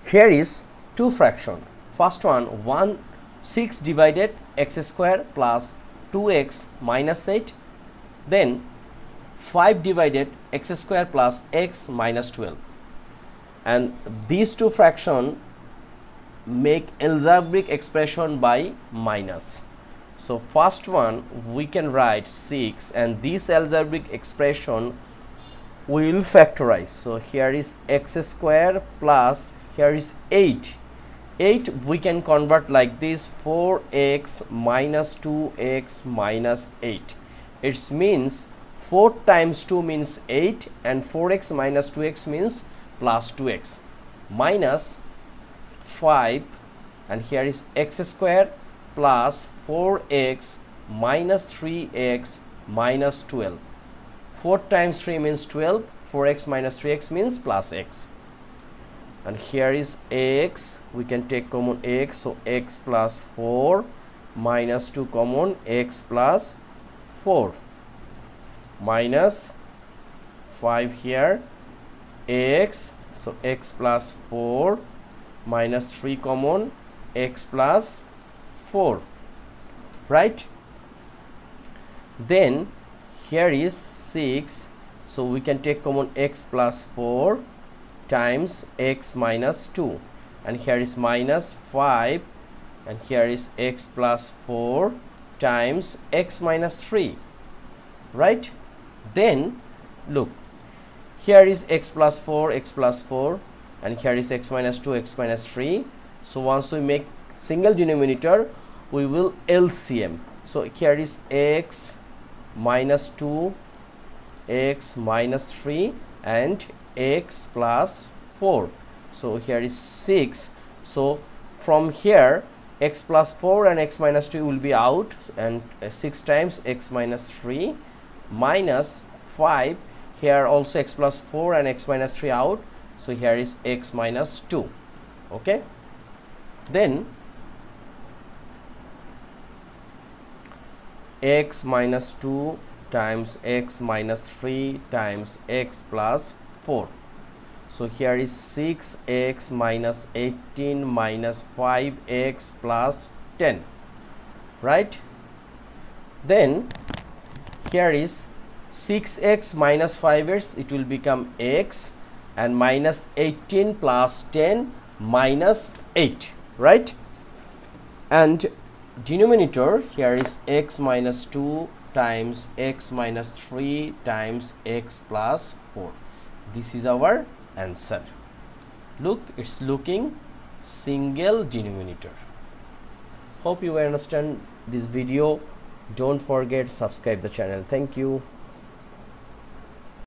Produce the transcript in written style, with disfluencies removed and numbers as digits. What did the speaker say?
Here is two fraction. First one 6 divided x square plus 2x minus 8, then 5 divided x square plus x minus 12, and these two fraction make algebraic expression by minus. So first one we can write 6, and this algebraic expression we will factorize. So here is x square plus here is 8 we can convert like this, 4x minus 2x minus 8. It means 4 times 2 means 8, and 4x minus 2x means plus 2x, minus 5, and here is x square plus 4x minus 3x minus 12. 4 times 3 means 12, 4x minus 3x means plus x, and here is x, we can take common x, so x plus 4 minus 2 common, x plus 4 minus 5 here, x, so x plus 4 minus 3 common, x plus 4, right? Then here is 6, so we can take common x plus 4 times x minus 2, and here is minus 5, and here is x plus 4 times x minus 3, right? Then look, here is x plus 4, and here is x minus 2, x minus 3. So once we make single denominator, we will LCM. So here is x minus 2, x minus 3, and x plus 4. So here is 6. So from here x plus 4 and x minus 2 will be out, and 6 times x minus 3 minus 5, here also x plus 4 and x minus 3 out, so here is x minus 2. Okay, then x minus 2 times x minus 3 times x plus 4. So here is 6x minus 18 minus 5x plus 10, right? Then here is 6x minus 5x, it will become x, and minus 18 plus 10 minus 8, right? And denominator here is x minus 2 times x minus 3 times x plus 4. This is our answer. Look, it's looking single denominator. Hope you understand this video. Don't forget subscribe the channel. Thank you.